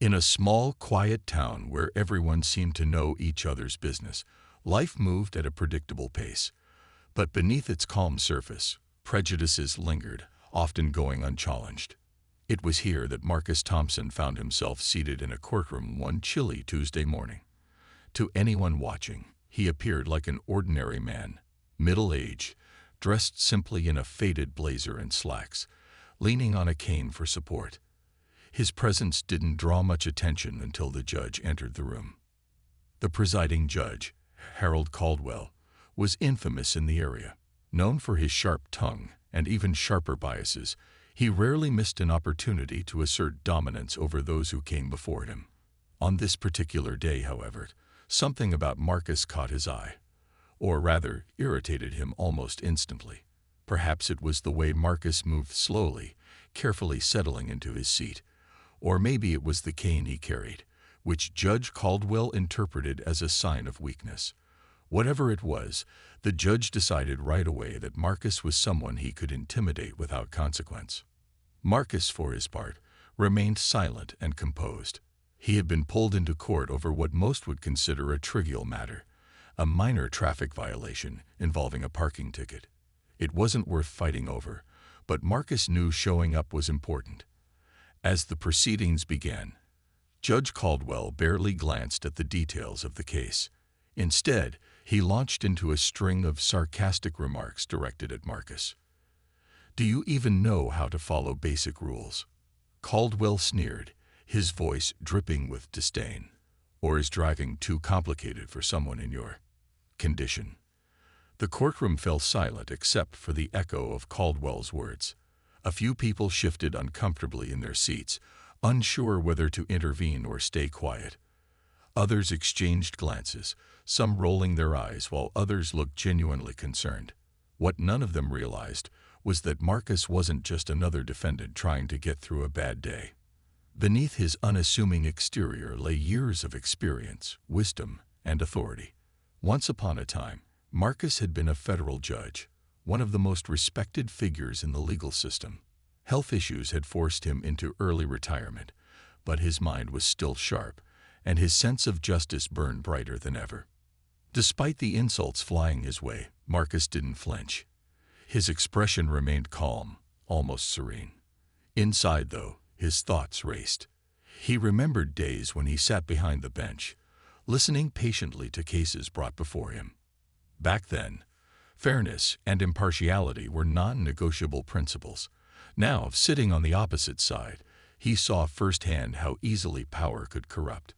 In a small, quiet town where everyone seemed to know each other's business, life moved at a predictable pace. But beneath its calm surface, prejudices lingered, often going unchallenged. It was here that Marcus Thompson found himself seated in a courtroom one chilly Tuesday morning. To anyone watching, he appeared like an ordinary man, middle-aged, dressed simply in a faded blazer and slacks, leaning on a cane for support. His presence didn't draw much attention until the judge entered the room. The presiding judge, Harold Caldwell, was infamous in the area. Known for his sharp tongue and even sharper biases, he rarely missed an opportunity to assert dominance over those who came before him. On this particular day, however, something about Marcus caught his eye, or rather, irritated him almost instantly. Perhaps it was the way Marcus moved slowly, carefully settling into his seat. Or maybe it was the cane he carried, which Judge Caldwell interpreted as a sign of weakness. Whatever it was, the judge decided right away that Marcus was someone he could intimidate without consequence. Marcus, for his part, remained silent and composed. He had been pulled into court over what most would consider a trivial matter, a minor traffic violation involving a parking ticket. It wasn't worth fighting over, but Marcus knew showing up was important. As the proceedings began, Judge Caldwell barely glanced at the details of the case. Instead, he launched into a string of sarcastic remarks directed at Marcus. "Do you even know how to follow basic rules?" Caldwell sneered, his voice dripping with disdain. "Or is driving too complicated for someone in your condition?" The courtroom fell silent except for the echo of Caldwell's words. A few people shifted uncomfortably in their seats, unsure whether to intervene or stay quiet. Others exchanged glances, some rolling their eyes while others looked genuinely concerned. What none of them realized was that Marcus wasn't just another defendant trying to get through a bad day. Beneath his unassuming exterior lay years of experience, wisdom, and authority. Once upon a time, Marcus had been a federal judge, one of the most respected figures in the legal system. Health issues had forced him into early retirement, but his mind was still sharp, and his sense of justice burned brighter than ever. Despite the insults flying his way, Marcus didn't flinch. His expression remained calm, almost serene. Inside, though, his thoughts raced. He remembered days when he sat behind the bench, listening patiently to cases brought before him. Back then, fairness and impartiality were non-negotiable principles. Now, sitting on the opposite side, he saw firsthand how easily power could corrupt,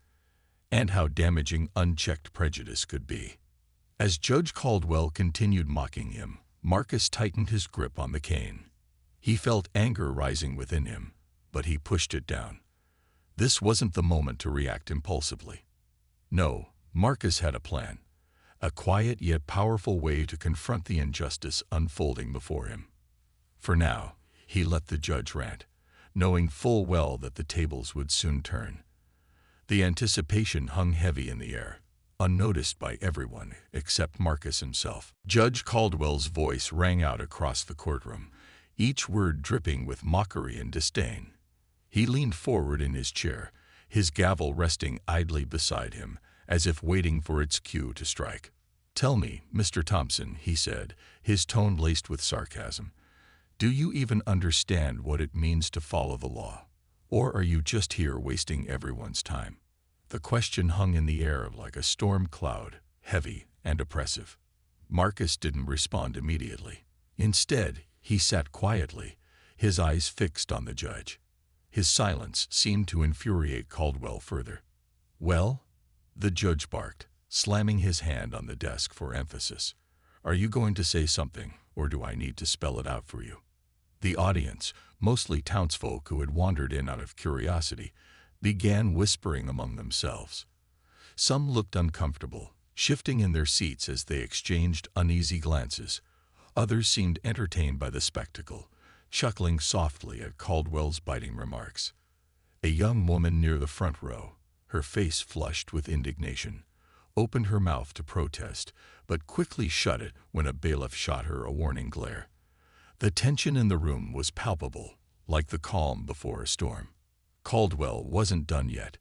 and how damaging unchecked prejudice could be. As Judge Caldwell continued mocking him, Marcus tightened his grip on the cane. He felt anger rising within him, but he pushed it down. This wasn't the moment to react impulsively. No, Marcus had a plan, a quiet yet powerful way to confront the injustice unfolding before him. For now, he let the judge rant, knowing full well that the tables would soon turn. The anticipation hung heavy in the air, unnoticed by everyone except Marcus himself. Judge Caldwell's voice rang out across the courtroom, each word dripping with mockery and disdain. He leaned forward in his chair, his gavel resting idly beside him, as if waiting for its cue to strike. "Tell me, Mr. Thompson," he said, his tone laced with sarcasm, "do you even understand what it means to follow the law? Or are you just here wasting everyone's time?" The question hung in the air like a storm cloud, heavy and oppressive. Marcus didn't respond immediately. Instead, he sat quietly, his eyes fixed on the judge. His silence seemed to infuriate Caldwell further. "Well?" the judge barked, slamming his hand on the desk for emphasis. "Are you going to say something, or do I need to spell it out for you?" The audience, mostly townsfolk who had wandered in out of curiosity, began whispering among themselves. Some looked uncomfortable, shifting in their seats as they exchanged uneasy glances. Others seemed entertained by the spectacle, chuckling softly at Caldwell's biting remarks. A young woman near the front row, her face flushed with indignation, opened her mouth to protest, but quickly shut it when a bailiff shot her a warning glare. The tension in the room was palpable, like the calm before a storm. Caldwell wasn't done yet.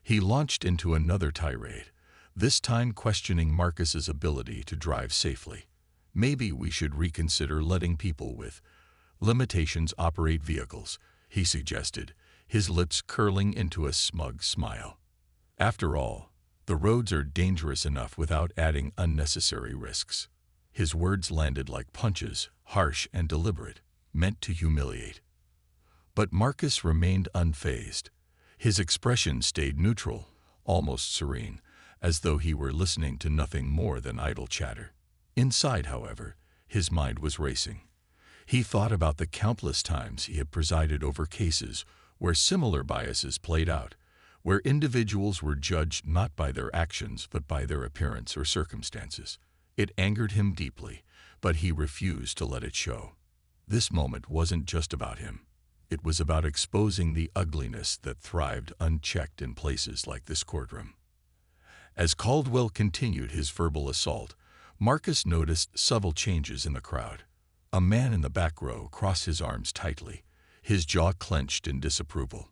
He launched into another tirade, this time questioning Marcus's ability to drive safely. Maybe we should reconsider letting people with limitations operate vehicles, he suggested, his lips curling into a smug smile. After all, the roads are dangerous enough without adding unnecessary risks. His words landed like punches, harsh and deliberate, meant to humiliate. But Marcus remained unfazed. His expression stayed neutral, almost serene, as though he were listening to nothing more than idle chatter. Inside, however, his mind was racing. He thought about the countless times he had presided over cases where similar biases played out, where individuals were judged not by their actions but by their appearance or circumstances. It angered him deeply, but he refused to let it show. This moment wasn't just about him. It was about exposing the ugliness that thrived unchecked in places like this courtroom. As Caldwell continued his verbal assault, Marcus noticed subtle changes in the crowd. A man in the back row crossed his arms tightly, his jaw clenched in disapproval.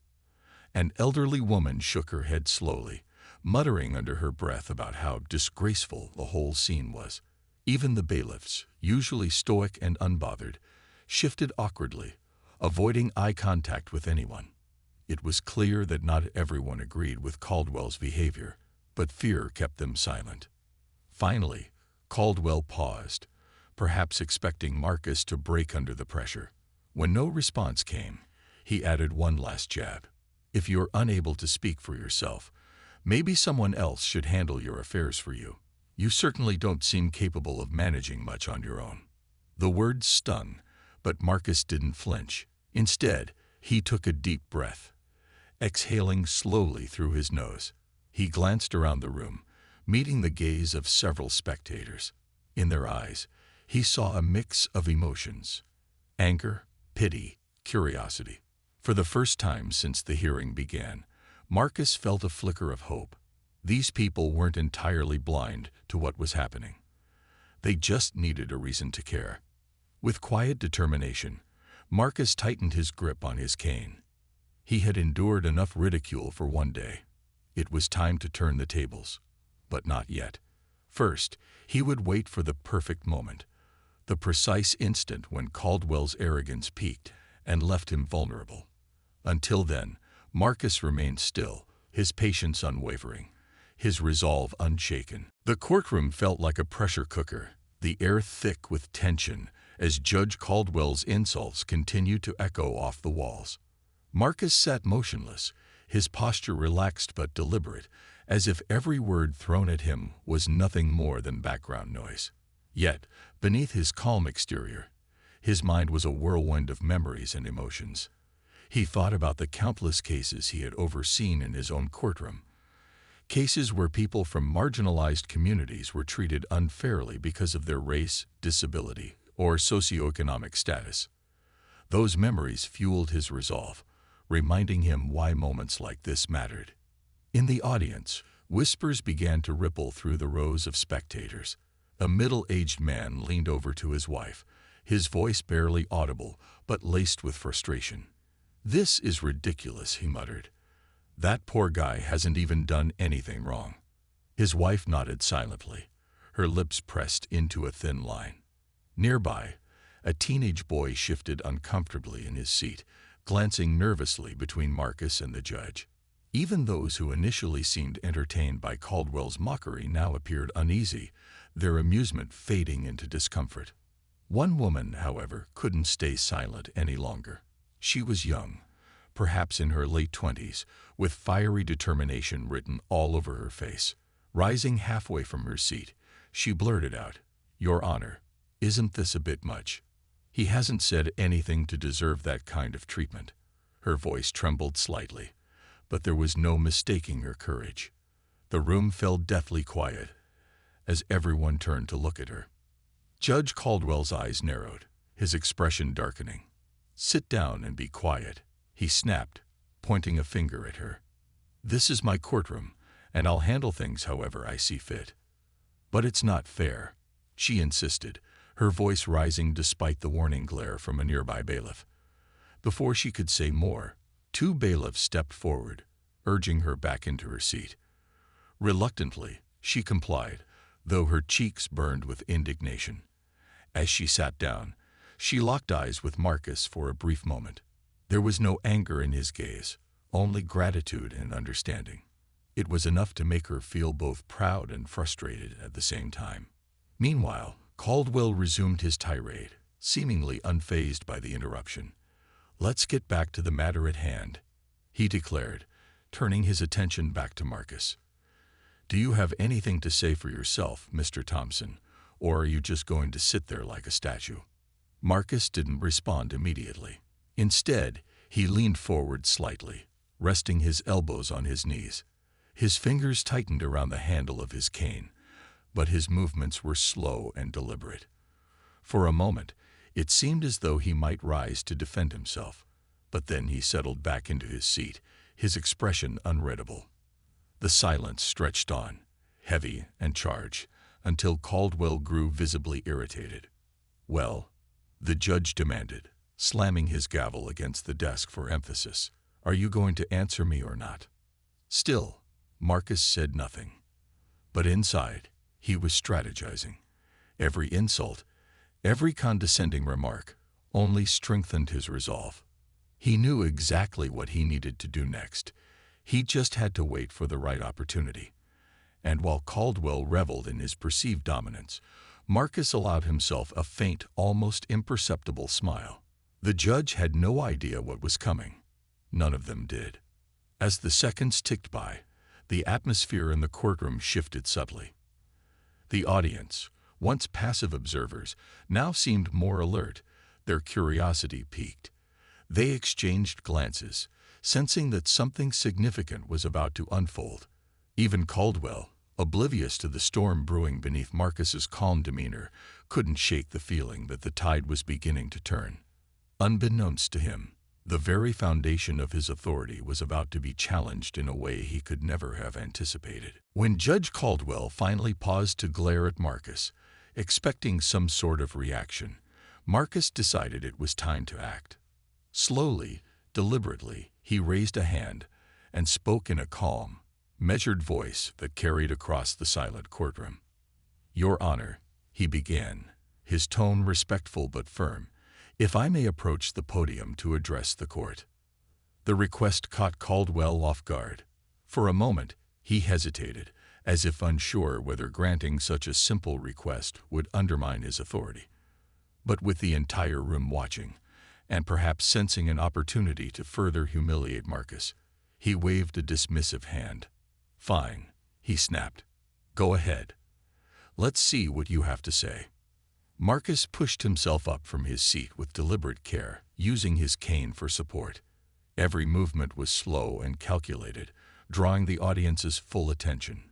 An elderly woman shook her head slowly, muttering under her breath about how disgraceful the whole scene was. Even the bailiffs, usually stoic and unbothered, shifted awkwardly, avoiding eye contact with anyone. It was clear that not everyone agreed with Caldwell's behavior, but fear kept them silent. Finally, Caldwell paused, perhaps expecting Marcus to break under the pressure. When no response came, he added one last jab. If you're unable to speak for yourself, maybe someone else should handle your affairs for you. You certainly don't seem capable of managing much on your own. The words stung, but Marcus didn't flinch. Instead, he took a deep breath. Exhaling slowly through his nose, he glanced around the room, meeting the gaze of several spectators. In their eyes, he saw a mix of emotions: anger, pity, curiosity. For the first time since the hearing began, Marcus felt a flicker of hope. These people weren't entirely blind to what was happening. They just needed a reason to care. With quiet determination, Marcus tightened his grip on his cane. He had endured enough ridicule for one day. It was time to turn the tables. But not yet. First, he would wait for the perfect moment, the precise instant when Caldwell's arrogance peaked and left him vulnerable. Until then, Marcus remained still, his patience unwavering, his resolve unshaken. The courtroom felt like a pressure cooker, the air thick with tension as Judge Caldwell's insults continued to echo off the walls. Marcus sat motionless, his posture relaxed but deliberate, as if every word thrown at him was nothing more than background noise. Yet, beneath his calm exterior, his mind was a whirlwind of memories and emotions. He thought about the countless cases he had overseen in his own courtroom. Cases where people from marginalized communities were treated unfairly because of their race, disability, or socioeconomic status. Those memories fueled his resolve, reminding him why moments like this mattered. In the audience, whispers began to ripple through the rows of spectators. A middle-aged man leaned over to his wife, his voice barely audible but laced with frustration. "This is ridiculous," he muttered. "That poor guy hasn't even done anything wrong." His wife nodded silently, her lips pressed into a thin line. Nearby, a teenage boy shifted uncomfortably in his seat, glancing nervously between Marcus and the judge. Even those who initially seemed entertained by Caldwell's mockery now appeared uneasy, their amusement fading into discomfort. One woman, however, couldn't stay silent any longer. She was young, perhaps in her late 20s, with fiery determination written all over her face. Rising halfway from her seat, she blurted out, "Your Honor, isn't this a bit much? He hasn't said anything to deserve that kind of treatment." Her voice trembled slightly, but there was no mistaking her courage. The room fell deathly quiet as everyone turned to look at her. Judge Caldwell's eyes narrowed, his expression darkening. "Sit down and be quiet," he snapped, pointing a finger at her. "This is my courtroom, and I'll handle things however I see fit." "But it's not fair," she insisted, her voice rising despite the warning glare from a nearby bailiff. Before she could say more, Two bailiffs stepped forward, urging her back into her seat. Reluctantly, she complied, though her cheeks burned with indignation. As she sat down, she locked eyes with Marcus for a brief moment. There was no anger in his gaze, only gratitude and understanding. It was enough to make her feel both proud and frustrated at the same time. Meanwhile, Caldwell resumed his tirade, seemingly unfazed by the interruption. "Let's get back to the matter at hand," he declared, turning his attention back to Marcus. "Do you have anything to say for yourself, Mr. Thompson, or are you just going to sit there like a statue?" Marcus didn't respond immediately. Instead, he leaned forward slightly, resting his elbows on his knees. His fingers tightened around the handle of his cane, but his movements were slow and deliberate. For a moment, it seemed as though he might rise to defend himself, but then he settled back into his seat, his expression unreadable. The silence stretched on, heavy and charged, until Caldwell grew visibly irritated. "Well," the judge demanded, slamming his gavel against the desk for emphasis, "are you going to answer me or not?" Still, Marcus said nothing. But inside, he was strategizing. Every insult, every condescending remark, only strengthened his resolve. He knew exactly what he needed to do next. He just had to wait for the right opportunity. And while Caldwell reveled in his perceived dominance, Marcus allowed himself a faint, almost imperceptible smile. The judge had no idea what was coming. None of them did. As the seconds ticked by, the atmosphere in the courtroom shifted subtly. The audience, once passive observers, now seemed more alert, their curiosity piqued. They exchanged glances, sensing that something significant was about to unfold. Even Caldwell, oblivious to the storm brewing beneath Marcus's calm demeanor, couldn't shake the feeling that the tide was beginning to turn. Unbeknownst to him, the very foundation of his authority was about to be challenged in a way he could never have anticipated. When Judge Caldwell finally paused to glare at Marcus, expecting some sort of reaction, Marcus decided it was time to act. Slowly, deliberately, he raised a hand and spoke in a calm, measured voice that carried across the silent courtroom. "Your Honor," he began, his tone respectful but firm, "if I may approach the podium to address the court." The request caught Caldwell off guard. For a moment, he hesitated, as if unsure whether granting such a simple request would undermine his authority. But with the entire room watching, and perhaps sensing an opportunity to further humiliate Marcus, he waved a dismissive hand. "Fine," he snapped. "Go ahead. Let's see what you have to say." Marcus pushed himself up from his seat with deliberate care, using his cane for support. Every movement was slow and calculated, drawing the audience's full attention.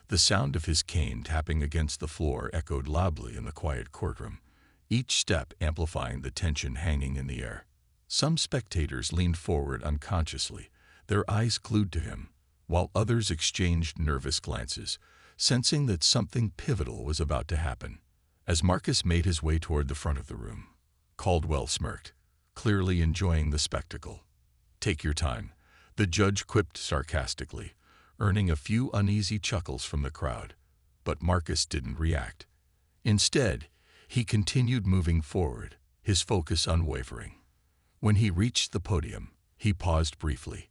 The sound of his cane tapping against the floor echoed loudly in the quiet courtroom, each step amplifying the tension hanging in the air. Some spectators leaned forward unconsciously, their eyes glued to him, while others exchanged nervous glances, sensing that something pivotal was about to happen. As Marcus made his way toward the front of the room, Caldwell smirked, clearly enjoying the spectacle. "Take your time," the judge quipped sarcastically, earning a few uneasy chuckles from the crowd. But Marcus didn't react. Instead, he continued moving forward, his focus unwavering. When he reached the podium, he paused briefly,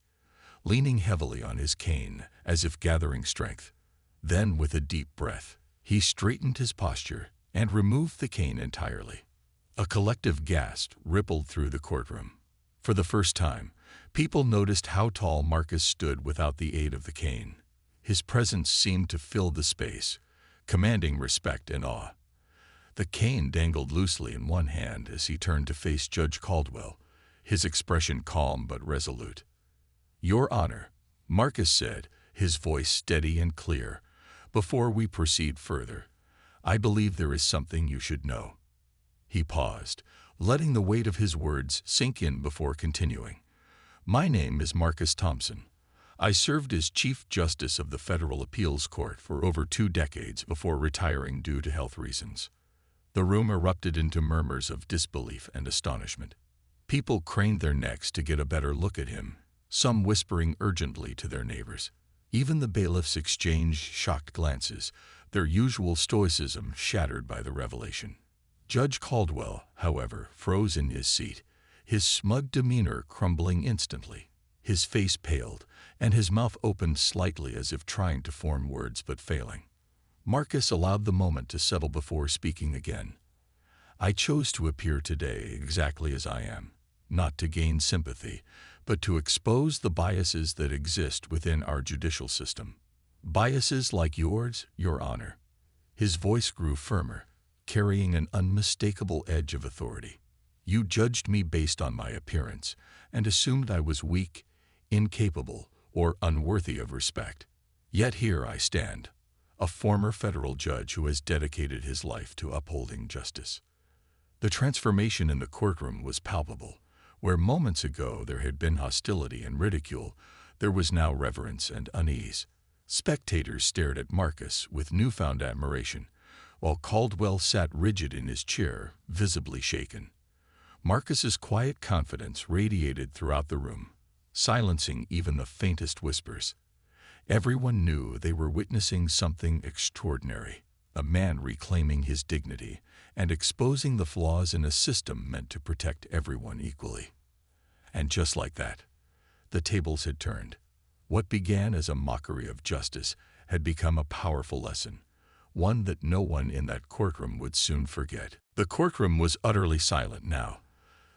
leaning heavily on his cane as if gathering strength. Then, with a deep breath, he straightened his posture and removed the cane entirely. A collective gasp rippled through the courtroom. For the first time, people noticed how tall Marcus stood without the aid of the cane. His presence seemed to fill the space, commanding respect and awe. The cane dangled loosely in one hand as he turned to face Judge Caldwell, his expression calm but resolute. "Your Honor," Marcus said, his voice steady and clear, "before we proceed further, I believe there is something you should know." He paused, letting the weight of his words sink in before continuing. "My name is Marcus Thompson. I served as Chief Justice of the Federal Appeals Court for over 2 decades before retiring due to health reasons." The room erupted into murmurs of disbelief and astonishment. People craned their necks to get a better look at him, some whispering urgently to their neighbors. Even the bailiffs exchanged shocked glances, their usual stoicism shattered by the revelation. Judge Caldwell, however, froze in his seat, his smug demeanor crumbling instantly. His face paled, and his mouth opened slightly as if trying to form words but failing. Marcus allowed the moment to settle before speaking again. "I chose to appear today exactly as I am, not to gain sympathy, but to expose the biases that exist within our judicial system. Biases like yours, Your Honor." His voice grew firmer, carrying an unmistakable edge of authority. "You judged me based on my appearance and assumed I was weak, incapable, or unworthy of respect. Yet here I stand, a former federal judge who has dedicated his life to upholding justice." The transformation in the courtroom was palpable. Where moments ago there had been hostility and ridicule, there was now reverence and unease. Spectators stared at Marcus with newfound admiration, while Caldwell sat rigid in his chair, visibly shaken. Marcus's quiet confidence radiated throughout the room, silencing even the faintest whispers. Everyone knew they were witnessing something extraordinary, a man reclaiming his dignity and exposing the flaws in a system meant to protect everyone equally. And just like that, the tables had turned. What began as a mockery of justice had become a powerful lesson, one that no one in that courtroom would soon forget. The courtroom was utterly silent now,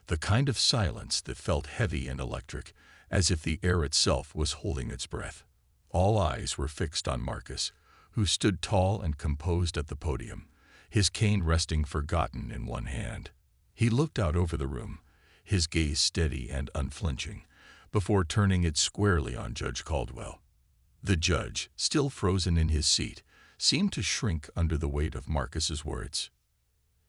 the kind of silence that felt heavy and electric, as if the air itself was holding its breath. All eyes were fixed on Marcus, who stood tall and composed at the podium, his cane resting forgotten in one hand. He looked out over the room, his gaze steady and unflinching, before turning it squarely on Judge Caldwell. The judge, still frozen in his seat, seemed to shrink under the weight of Marcus's words.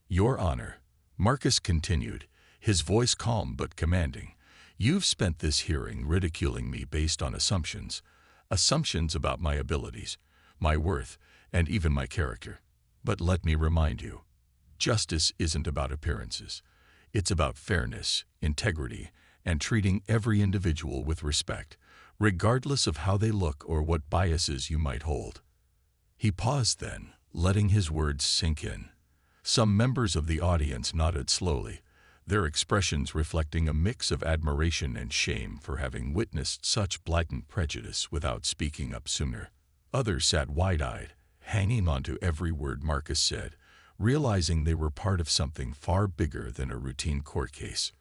"Your Honor," Marcus continued, his voice calm but commanding, "you've spent this hearing ridiculing me based on assumptions about my abilities, my worth, and even my character. But let me remind you, justice isn't about appearances. It's about fairness, integrity, and treating every individual with respect, regardless of how they look or what biases you might hold." He paused then, letting his words sink in. Some members of the audience nodded slowly, their expressions reflecting a mix of admiration and shame for having witnessed such blatant prejudice without speaking up sooner. Others sat wide-eyed, hanging on to every word Marcus said, realizing they were part of something far bigger than a routine court case.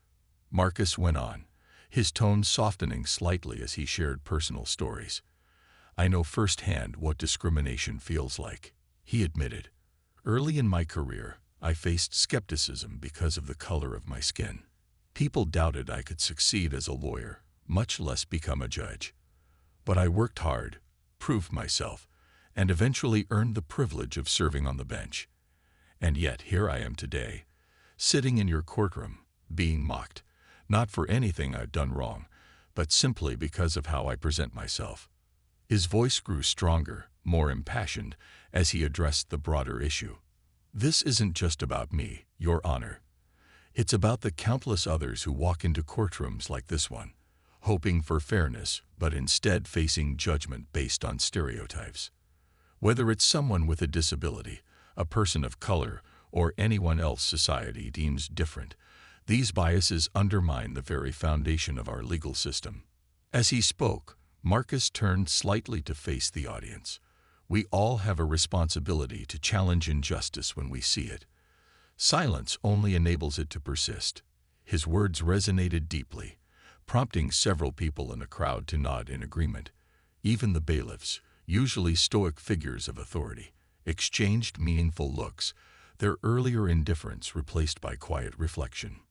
Marcus went on, his tone softening slightly as he shared personal stories. "I know firsthand what discrimination feels like," he admitted. "Early in my career, I faced skepticism because of the color of my skin. People doubted I could succeed as a lawyer, much less become a judge. But I worked hard, proved myself, and eventually earned the privilege of serving on the bench. And yet here I am today, sitting in your courtroom, being mocked, not for anything I've done wrong, but simply because of how I present myself." His voice grew stronger, more impassioned, as he addressed the broader issue. "This isn't just about me, Your Honor. It's about the countless others who walk into courtrooms like this one, hoping for fairness, but instead facing judgment based on stereotypes. Whether it's someone with a disability, a person of color, or anyone else society deems different, these biases undermine the very foundation of our legal system." As he spoke, Marcus turned slightly to face the audience. "We all have a responsibility to challenge injustice when we see it. Silence only enables it to persist." His words resonated deeply, prompting several people in the crowd to nod in agreement. Even the bailiffs, usually stoic figures of authority, exchanged meaningful looks, their earlier indifference replaced by quiet reflection.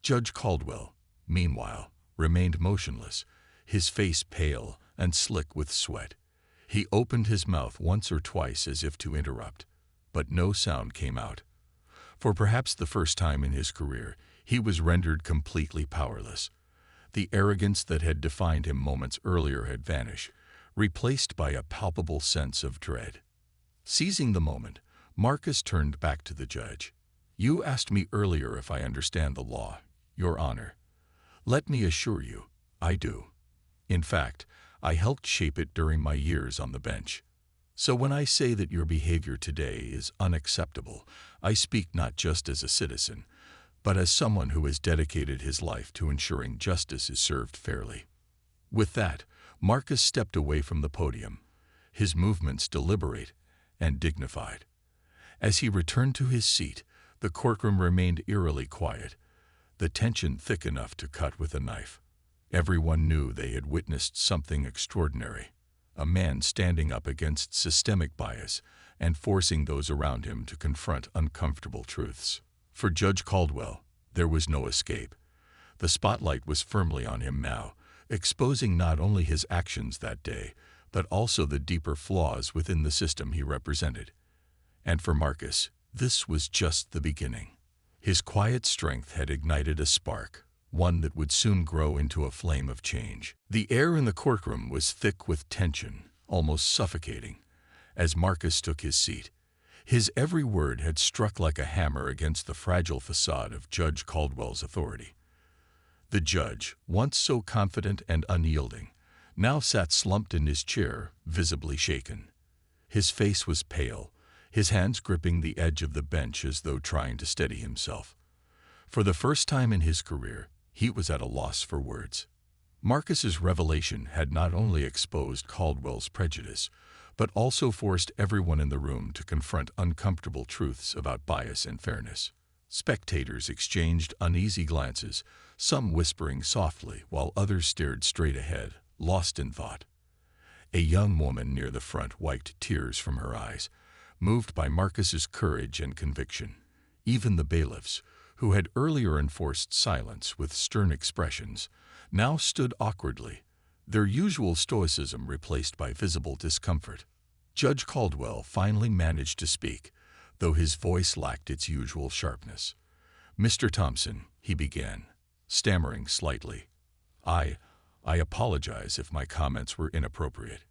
Judge Caldwell, meanwhile, remained motionless, his face pale and slick with sweat. He opened his mouth once or twice as if to interrupt, but no sound came out. For perhaps the first time in his career, he was rendered completely powerless. The arrogance that had defined him moments earlier had vanished, replaced by a palpable sense of dread. Seizing the moment, Marcus turned back to the judge. "You asked me earlier if I understand the law, Your Honor. Let me assure you, I do. In fact, I helped shape it during my years on the bench. So when I say that your behavior today is unacceptable, I speak not just as a citizen, but as someone who has dedicated his life to ensuring justice is served fairly. With that, Marcus stepped away from the podium, his movements deliberate and dignified. As he returned to his seat, the courtroom remained eerily quiet, the tension thick enough to cut with a knife. Everyone knew they had witnessed something extraordinary, a man standing up against systemic bias and forcing those around him to confront uncomfortable truths. For Judge Caldwell, there was no escape. The spotlight was firmly on him now, exposing not only his actions that day, but also the deeper flaws within the system he represented. And for Marcus, this was just the beginning. His quiet strength had ignited a spark, one that would soon grow into a flame of change. The air in the courtroom was thick with tension, almost suffocating. As Marcus took his seat, his every word had struck like a hammer against the fragile facade of Judge Caldwell's authority. The judge, once so confident and unyielding, now sat slumped in his chair, visibly shaken. His face was pale, his hands gripping the edge of the bench as though trying to steady himself. For the first time in his career, he was at a loss for words. Marcus's revelation had not only exposed Caldwell's prejudice, but also forced everyone in the room to confront uncomfortable truths about bias and fairness. Spectators exchanged uneasy glances, some whispering softly while others stared straight ahead, lost in thought. A young woman near the front wiped tears from her eyes, moved by Marcus's courage and conviction. Even the bailiffs, who had earlier enforced silence with stern expressions, now stood awkwardly, their usual stoicism replaced by visible discomfort. Judge Caldwell finally managed to speak, though his voice lacked its usual sharpness. "Mr. Thompson," he began, stammering slightly, I apologize if my comments were inappropriate."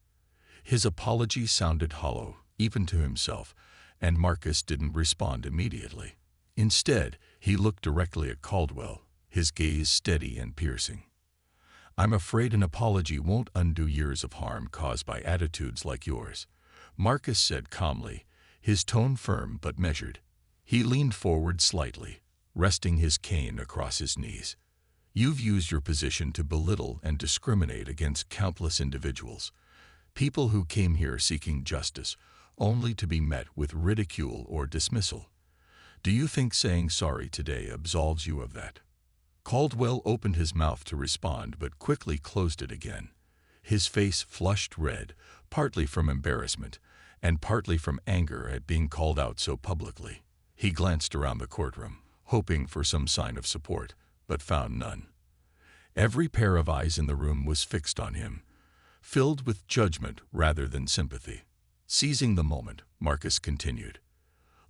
His apology sounded hollow, even to himself, and Marcus didn't respond immediately. Instead, he looked directly at Caldwell, his gaze steady and piercing. "I'm afraid an apology won't undo years of harm caused by attitudes like yours," Marcus said calmly, his tone firm but measured. He leaned forward slightly, resting his cane across his knees. "You've used your position to belittle and discriminate against countless individuals, people who came here seeking justice, only to be met with ridicule or dismissal. Do you think saying sorry today absolves you of that?" Caldwell opened his mouth to respond but quickly closed it again. His face flushed red, partly from embarrassment and partly from anger at being called out so publicly. He glanced around the courtroom, hoping for some sign of support, but found none. Every pair of eyes in the room was fixed on him, filled with judgment rather than sympathy. Seizing the moment, Marcus continued,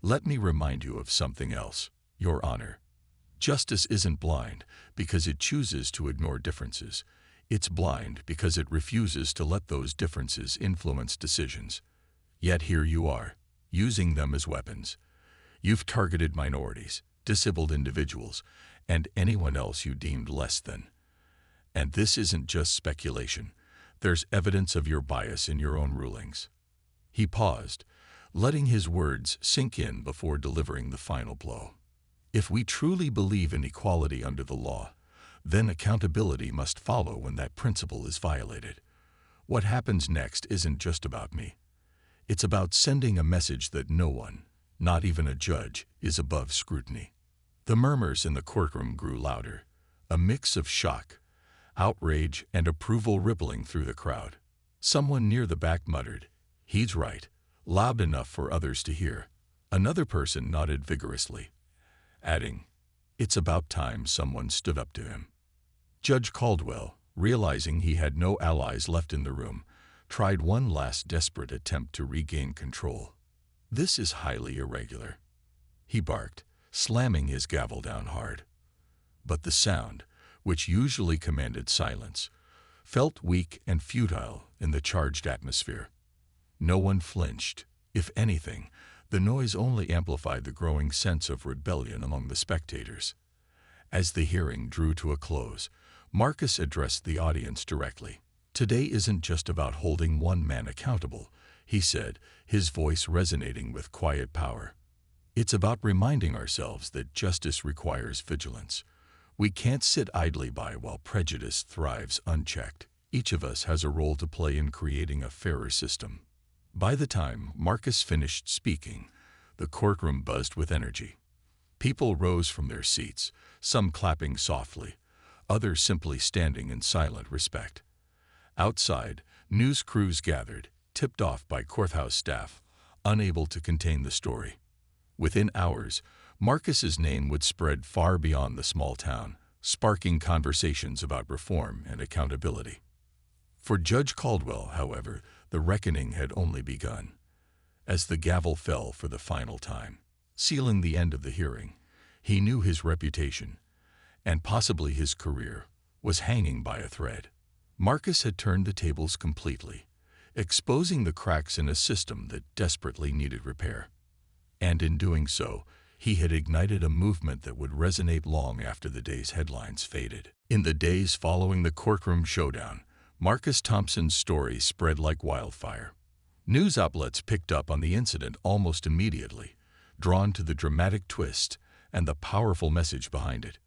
"Let me remind you of something else, Your Honor. Justice isn't blind because it chooses to ignore differences. It's blind because it refuses to let those differences influence decisions. Yet here you are, using them as weapons. You've targeted minorities, disabled individuals, and anyone else you deemed less than. And this isn't just speculation. There's evidence of your bias in your own rulings." He paused, letting his words sink in before delivering the final blow. "If we truly believe in equality under the law, then accountability must follow when that principle is violated. What happens next isn't just about me. It's about sending a message that no one, not even a judge, is above scrutiny." The murmurs in the courtroom grew louder, a mix of shock, outrage, and approval rippling through the crowd. Someone near the back muttered, "He's right," loud enough for others to hear. Another person nodded vigorously, adding, "It's about time someone stood up to him." Judge Caldwell, realizing he had no allies left in the room, tried one last desperate attempt to regain control. "This is highly irregular," he barked, slamming his gavel down hard. But the sound, which usually commanded silence, felt weak and futile in the charged atmosphere. No one flinched. If anything, the noise only amplified the growing sense of rebellion among the spectators. As the hearing drew to a close, Marcus addressed the audience directly. "Today isn't just about holding one man accountable," he said, his voice resonating with quiet power. "It's about reminding ourselves that justice requires vigilance. We can't sit idly by while prejudice thrives unchecked. Each of us has a role to play in creating a fairer system." By the time Marcus finished speaking, the courtroom buzzed with energy. People rose from their seats, some clapping softly, others simply standing in silent respect. Outside, news crews gathered, tipped off by courthouse staff, unable to contain the story. Within hours, Marcus's name would spread far beyond the small town, sparking conversations about reform and accountability. For Judge Caldwell, however, the reckoning had only begun. As the gavel fell for the final time, sealing the end of the hearing, he knew his reputation, and possibly his career, was hanging by a thread. Marcus had turned the tables completely, exposing the cracks in a system that desperately needed repair. And in doing so, he had ignited a movement that would resonate long after the day's headlines faded. In the days following the courtroom showdown, Marcus Thompson's story spread like wildfire. News outlets picked up on the incident almost immediately, drawn to the dramatic twist and the powerful message behind it.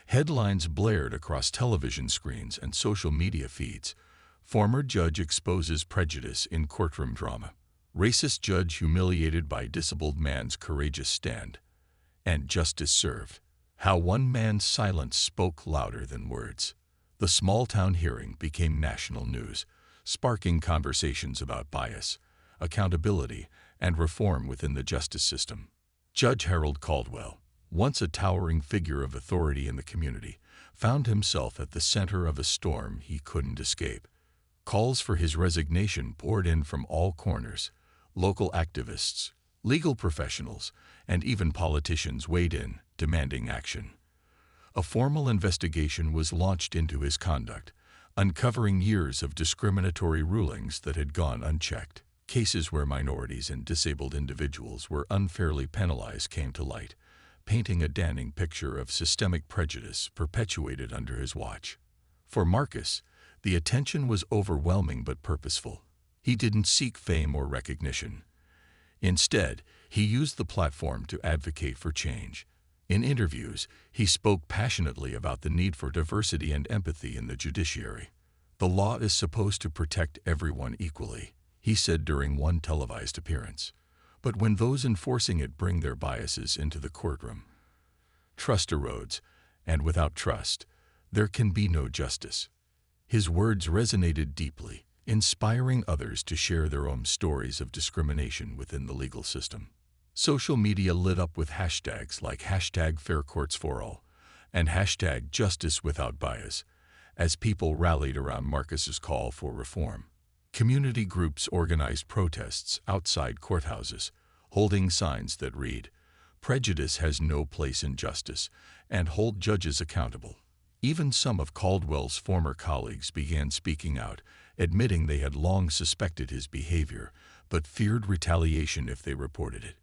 Headlines blared across television screens and social media feeds. "Former judge exposes prejudice in courtroom drama." "Racist judge humiliated by disabled man's courageous stand." And "Justice served." How one man's silence spoke louder than words. The small-town hearing became national news, sparking conversations about bias, accountability, and reform within the justice system. Judge Harold Caldwell, once a towering figure of authority in the community, found himself at the center of a storm he couldn't escape. Calls for his resignation poured in from all corners. Local activists, legal professionals, and even politicians weighed in, demanding action. A formal investigation was launched into his conduct, uncovering years of discriminatory rulings that had gone unchecked. Cases where minorities and disabled individuals were unfairly penalized came to light, painting a damning picture of systemic prejudice perpetuated under his watch. For Marcus, the attention was overwhelming but purposeful. He didn't seek fame or recognition. Instead, he used the platform to advocate for change. In interviews, he spoke passionately about the need for diversity and empathy in the judiciary. "The law is supposed to protect everyone equally," he said during one televised appearance. "But when those enforcing it bring their biases into the courtroom, trust erodes, and without trust, there can be no justice." His words resonated deeply, inspiring others to share their own stories of discrimination within the legal system. Social media lit up with hashtags like #FairCourtsForAll and #JusticeWithoutBias as people rallied around Marcus's call for reform. Community groups organized protests outside courthouses, holding signs that read, "Prejudice has no place in justice," and "Hold judges accountable." Even some of Caldwell's former colleagues began speaking out, admitting they had long suspected his behavior, but feared retaliation if they reported it.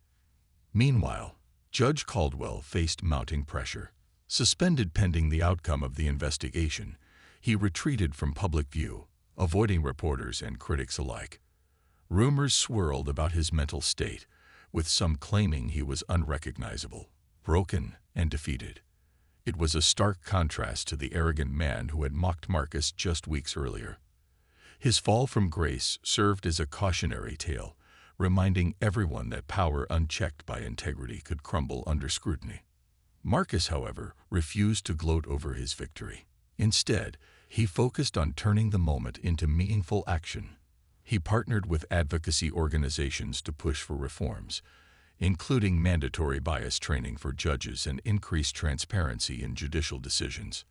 Meanwhile, Judge Caldwell faced mounting pressure. Suspended pending the outcome of the investigation, he retreated from public view, avoiding reporters and critics alike. Rumors swirled about his mental state, with some claiming he was unrecognizable, broken, and defeated. It was a stark contrast to the arrogant man who had mocked Marcus just weeks earlier. His fall from grace served as a cautionary tale, reminding everyone that power unchecked by integrity could crumble under scrutiny. Marcus, however, refused to gloat over his victory. Instead, he focused on turning the moment into meaningful action. He partnered with advocacy organizations to push for reforms, including mandatory bias training for judges and increased transparency in judicial decisions.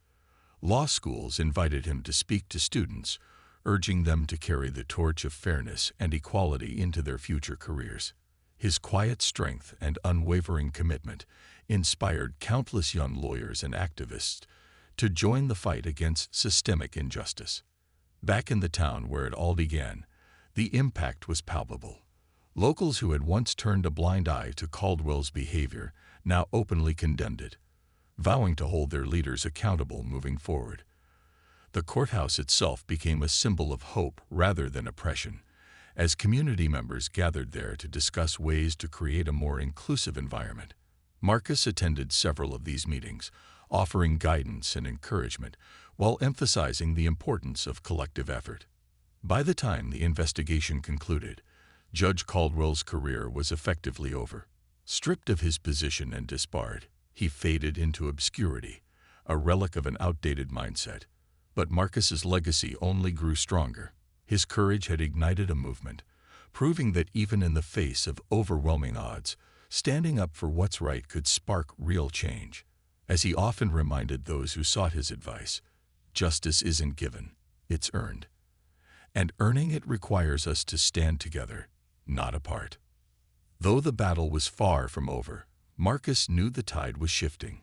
Law schools invited him to speak to students, urging them to carry the torch of fairness and equality into their future careers. His quiet strength and unwavering commitment inspired countless young lawyers and activists to join the fight against systemic injustice. Back in the town where it all began, the impact was palpable. Locals who had once turned a blind eye to Caldwell's behavior now openly condemned it, vowing to hold their leaders accountable moving forward. The courthouse itself became a symbol of hope rather than oppression, as community members gathered there to discuss ways to create a more inclusive environment. Marcus attended several of these meetings, offering guidance and encouragement while emphasizing the importance of collective effort. By the time the investigation concluded, Judge Caldwell's career was effectively over. Stripped of his position and disbarred, he faded into obscurity, a relic of an outdated mindset. But Marcus's legacy only grew stronger. His courage had ignited a movement, proving that even in the face of overwhelming odds, standing up for what's right could spark real change. As he often reminded those who sought his advice, justice isn't given, it's earned. And earning it requires us to stand together, not apart. Though the battle was far from over, Marcus knew the tide was shifting.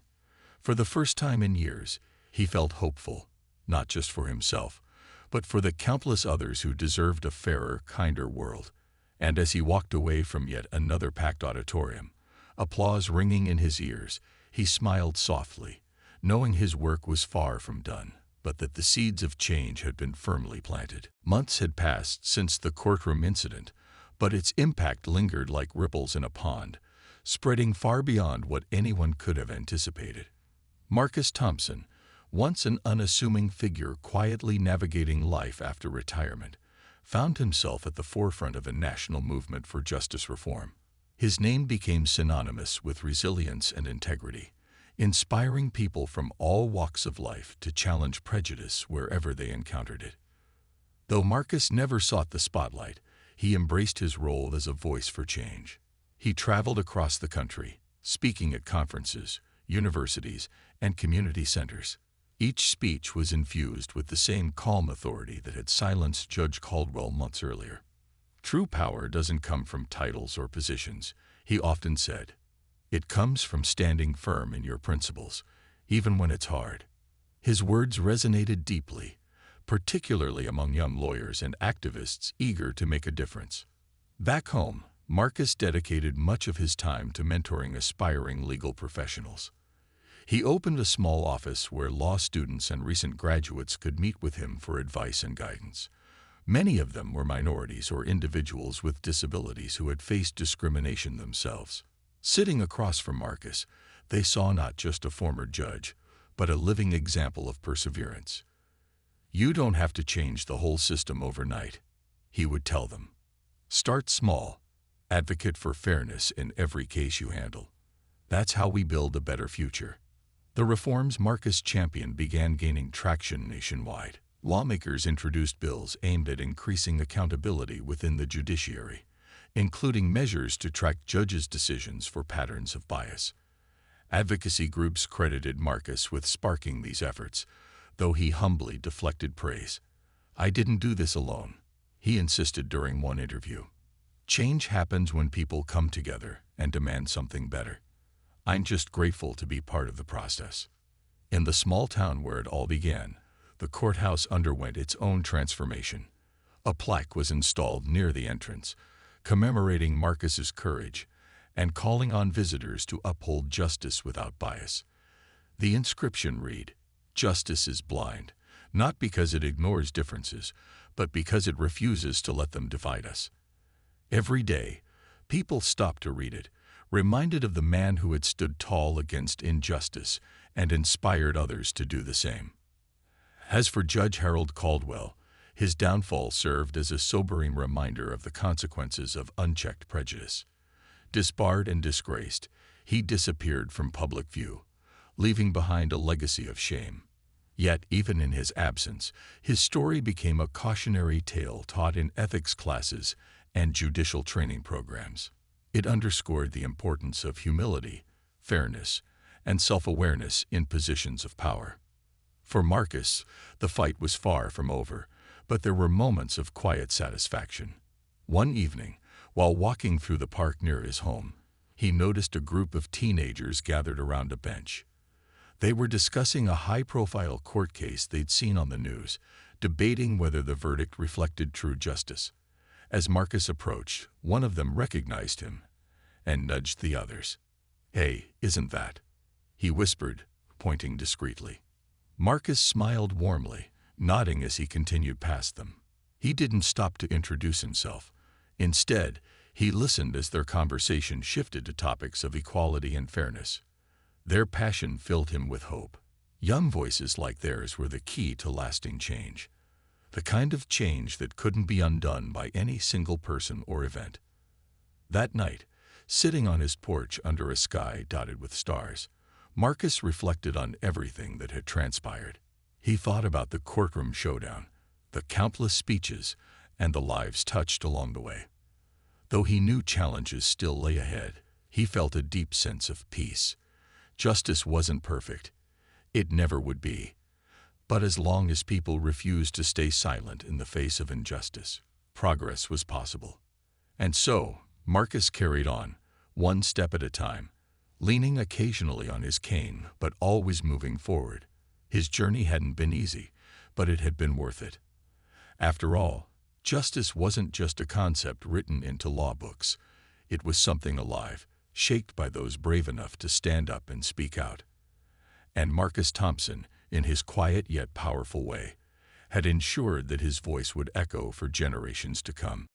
For the first time in years, he felt hopeful, not just for himself, but for the countless others who deserved a fairer, kinder world. And as he walked away from yet another packed auditorium, applause ringing in his ears, he smiled softly, knowing his work was far from done, but that the seeds of change had been firmly planted. Months had passed since the courtroom incident, but its impact lingered like ripples in a pond, spreading far beyond what anyone could have anticipated. Marcus Thompson, once an unassuming figure quietly navigating life after retirement, found himself at the forefront of a national movement for justice reform. His name became synonymous with resilience and integrity, inspiring people from all walks of life to challenge prejudice wherever they encountered it. Though Marcus never sought the spotlight, he embraced his role as a voice for change. He traveled across the country, speaking at conferences, universities, and community centers. Each speech was infused with the same calm authority that had silenced Judge Caldwell months earlier. True power doesn't come from titles or positions, he often said. It comes from standing firm in your principles, even when it's hard. His words resonated deeply, particularly among young lawyers and activists eager to make a difference. Back home, Marcus dedicated much of his time to mentoring aspiring legal professionals. He opened a small office where law students and recent graduates could meet with him for advice and guidance. Many of them were minorities or individuals with disabilities who had faced discrimination themselves. Sitting across from Marcus, they saw not just a former judge, but a living example of perseverance. You don't have to change the whole system overnight, he would tell them. Start small. Advocate for fairness in every case you handle. That's how we build a better future. The reforms Marcus championed began gaining traction nationwide. Lawmakers introduced bills aimed at increasing accountability within the judiciary, including measures to track judges' decisions for patterns of bias. Advocacy groups credited Marcus with sparking these efforts, though he humbly deflected praise. "I didn't do this alone," he insisted during one interview. "Change happens when people come together and demand something better. I'm just grateful to be part of the process." In the small town where it all began, the courthouse underwent its own transformation. A plaque was installed near the entrance, commemorating Marcus's courage and calling on visitors to uphold justice without bias. The inscription read, "Justice is blind, not because it ignores differences, but because it refuses to let them divide us." Every day, people stopped to read it, reminded of the man who had stood tall against injustice and inspired others to do the same. As for Judge Harold Caldwell, his downfall served as a sobering reminder of the consequences of unchecked prejudice. Disbarred and disgraced, he disappeared from public view, leaving behind a legacy of shame. Yet, even in his absence, his story became a cautionary tale taught in ethics classes and judicial training programs. It underscored the importance of humility, fairness, and self-awareness in positions of power. For Marcus, the fight was far from over, but there were moments of quiet satisfaction. One evening, while walking through the park near his home, he noticed a group of teenagers gathered around a bench. They were discussing a high-profile court case they'd seen on the news, debating whether the verdict reflected true justice. As Marcus approached, one of them recognized him and nudged the others. "Hey, isn't that?" he whispered, pointing discreetly. Marcus smiled warmly, nodding as he continued past them. He didn't stop to introduce himself. Instead, he listened as their conversation shifted to topics of equality and fairness. Their passion filled him with hope. Young voices like theirs were the key to lasting change, the kind of change that couldn't be undone by any single person or event. That night, sitting on his porch under a sky dotted with stars, Marcus reflected on everything that had transpired. He thought about the courtroom showdown, the countless speeches, and the lives touched along the way. Though he knew challenges still lay ahead, he felt a deep sense of peace. Justice wasn't perfect. It never would be. But as long as people refused to stay silent in the face of injustice, progress was possible. And so, Marcus carried on, one step at a time, leaning occasionally on his cane but always moving forward. His journey hadn't been easy, but it had been worth it. After all, justice wasn't just a concept written into law books. It was something alive, shaped by those brave enough to stand up and speak out. And Marcus Thompson, in his quiet yet powerful way, had ensured that his voice would echo for generations to come.